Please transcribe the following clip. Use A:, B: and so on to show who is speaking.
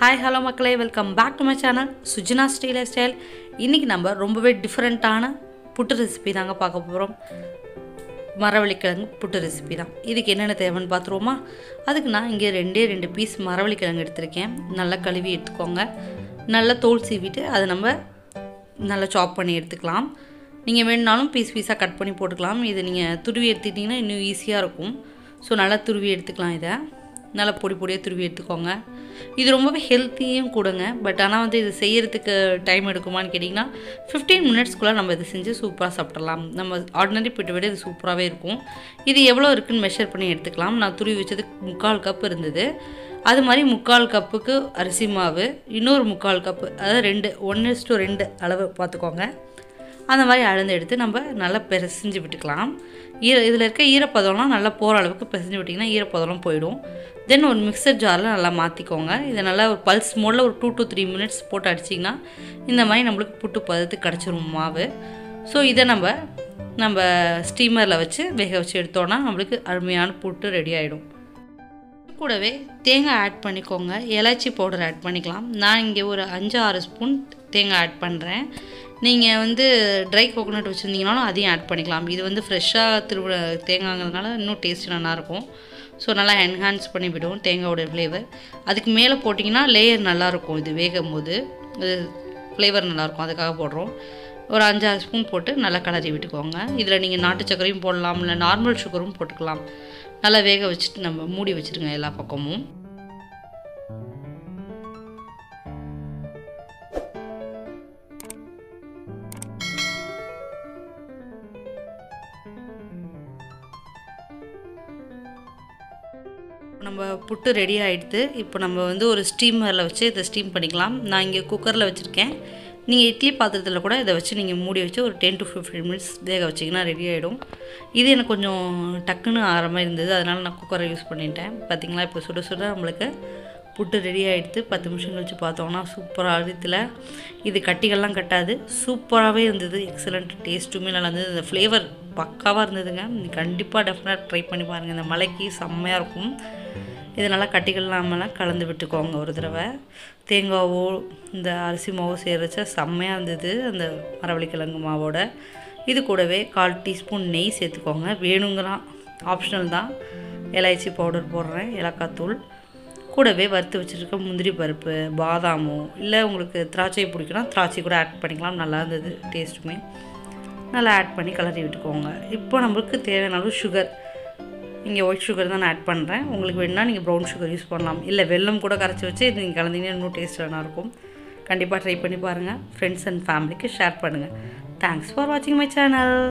A: Hi, hello மக்களே, welcome back to my channel sujinasrei lyfstyle. இன்னைக்கு நம்ம ரொம்பவே டிஃபரண்டான புட்டு ரெசிபி தாங்க பார்க்க போறோம். மரவள்ளிக்கிழங்கு புட்டு ரெசிபி தான். இதுக்கு என்னென்ன தேவைன்னு பாத்துருவோமா? அதுக்கு நான் இங்க ரெண்டு பீஸ் மரவள்ளிக்கிழங்கு எடுத்துர்க்கேன். நல்லா கழுவி எடுத்துக்கோங்க. நல்லா தோல் சீவிட்டு அதை நம்ம நல்லா சாப் பண்ணி எடுத்துக்கலாம். நீங்க வேணும்னாலும் பீஸா கட் பண்ணி போட்டுக்கலாம். இது நீங்க துருவி எடுத்துட்டீங்கன்னா இன்னும் ஈஸியா இருக்கும். சோ நல்லா துருவி எடுத்துக்கலாம் இத. நல்லா பொடியா துருவி எடுத்துக்கோங்க. இது ரொம்பவே ஹெல்த்தியும் கூடங்க. பட் ஆனா வந்து இது செய்யிறதுக்கு டைம் எடுக்குமான்னு கேட்டிங்கனா 15 minutes குள்ள நம்ம இத செஞ்சு சூப்பரா சாப்பிடலாம். நம்ம ஆர்டினரி புட்டு விட இது சூப்பராவே இருக்கும். இது எவ்வளவு இருக்குன்னு மெஷர் பண்ணி எடுத்துக்கலாம். நான் துருவி வச்சது 3/4 கப் இருந்தது. அது மாதிரி 3/4 கப்புக்கு அரிசி மாவு, இன்னொரு 3/4 கப், அதாவது 1:2 அளவு பாத்துக்கோங்க. அந்த மாதிரி அளந்து எடுத்து நம்ம நல்லா பிசைஞ்சு விட்டுக்கலாம். இதுல இருக்க ஈரப்பதம்லாம் நல்லா போற அளவுக்கு பிசைஞ்சு விட்டீங்கன்னா ஈரப்பதம்லாம் போய்டும். தென் ஒரு மிக்ஸர் ஜார்ல நல்லா மாத்திக்கோங்க. இத நல்லா ஒரு பல்ஸ் மோட்ல ஒரு 2 to 3 minutes போட்டு அடிச்சீங்கன்னா இந்த மாதிரி நமக்கு புட்டு பதத்துக்கு கிடைச்சிரும் மாவு. சோ இத நம்ம ஸ்டீமர்ல வச்சு வேக வச்சு எடுத்தோம்னா நமக்கு அருமையான புட்டு ரெடி ஆயிடும். கூடவே தேங்காய் ஆட் பண்ணிக்கோங்க. எலாச்சி பவுடர் ஆட் பண்ணிக்கலாம். நான் இங்க ஒரு 5-6 ஸ்பூன் தேங்காய் ஆட் பண்றேன். நீங்க வந்து ட்ரை கோகனட் வச்சிருந்தீங்கனாலும் அதையும் ஆட் பண்ணிக்கலாம். இது வந்து ஃப்ரெஷா திருவ தேங்காய்ங்கறதுனால இன்னும் டேஸ்ட் நல்லா இருக்கும். சோ நல்லா என்ஹான்ஸ் பண்ணி விடும் தேங்காயோட ஃப்ளேவர். அதுக்கு மேல போடிங்கனா லேயர் நல்லா இருக்கும். இது வேகும்போது ஃப்ளேவர் நல்லா இருக்கும். அதுக்காக போடுறோம். ஒரு 5-6 ஸ்பூன் போட்டு நல்லா கலரி விட்டுக்கோங்க. இதுல நீங்க நாட்டு சர்க்கரையும் போடலாம், இல்ல நார்மல் சுகரும் போட்டுக்கலாம். நல்லா வேக வச்சிட்டு நம்ம மூடி வச்சிருங்க எல்லா பக்கமும். நம்ம புட்டு ரெடி ஆயிடுது. இப்போ நம்ம வந்து ஒரு ஸ்டீமர்ல வச்சு இத ஸ்டீம் பண்ணிக்கலாம். நான் இங்க குக்கர்ல வச்சிருக்கேன். நீங்க இட்லி பாத்திரத்துல கூட இத வச்சு நீங்க மூடி வச்சு ஒரு 10 to 15 minutes வேக வச்சீங்கன்னா ரெடி ஆயிடும். இது எனக்கு கொஞ்சம் டக்குன்னு ஆற மாதிரி இருந்தது. அதனால நான் குக்கரை யூஸ் பண்ணிட்டேன். பாத்தீங்களா இப்போ சுட சுட நமக்கு புட்டு ரெடி ஆயிடுது. 10 நிமிஷம் கழிச்சு பார்த்தோம்னா சூப்பரா இருக்குல. இது கட்டிகள்லாம் கட்டாது. சூப்பராவே இருந்தது. எக்ஸலென்ட் டேஸ்ட்டுமே நல்லா இருந்தது. இந்த ஃப்ளேவர் பக்காவா இருந்ததுங்க. நீங்க கண்டிப்பா டெஃபினட்டா ட்ரை பண்ணி பாருங்க. இந்த மலைக்கு செம்மையா இருக்கும். இது நல்லா கட்டிகள் இல்லாம கலந்து விட்டுக்கோங்க ஒரு தடவை. தேங்காவோ இந்த அரிசி மாவோ சேர்றச்ச செம்மையா இருந்தது அந்த மரவள்ளிக்கிழங்கு மாவோட. இது கூடவே 1/4 டீஸ்பூன் நெய் சேர்த்துக்கோங்க. வேணுங்கனா ஆப்ஷனல் தான். எலாய்ச்சி பவுடர் போடுறேன், ஏலக்காய் தூள். கூடவே வறுத்து வச்சிருக்க முந்திரி பருப்பு, பாதாமோ இல்ல உங்களுக்கு திராட்சை பிடிக்கும்னா திராட்சை கூட ஆட் பண்ணிக்கலாம். நல்லா இருந்தது டேஸ்ட்டுமே. நல்லா ஆட் பண்ணி கலரி விட்டுக்கோங்க. இப்போ நமக்கு தேவையான அளவு சுகர். இங்க ஒயிட் சுகர் தான் நான் ஆட் பண்றேன். உங்களுக்கு வேணும்னா நீங்க ப்ரவுன் சுகர் யூஸ் பண்ணலாம். இல்ல வெல்லம் கூட கரைச்சு வச்சு நீங்க கலந்தீங்கன்னா இன்னும் டேஸ்ட் நல்லா இருக்கும். கண்டிப்பா ட்ரை பண்ணி பாருங்க. ஃப்ரெண்ட்ஸ் அண்ட் ஃபேமிலிக்கு ஷேர் பண்ணுங்க. Thanks for watching my channel.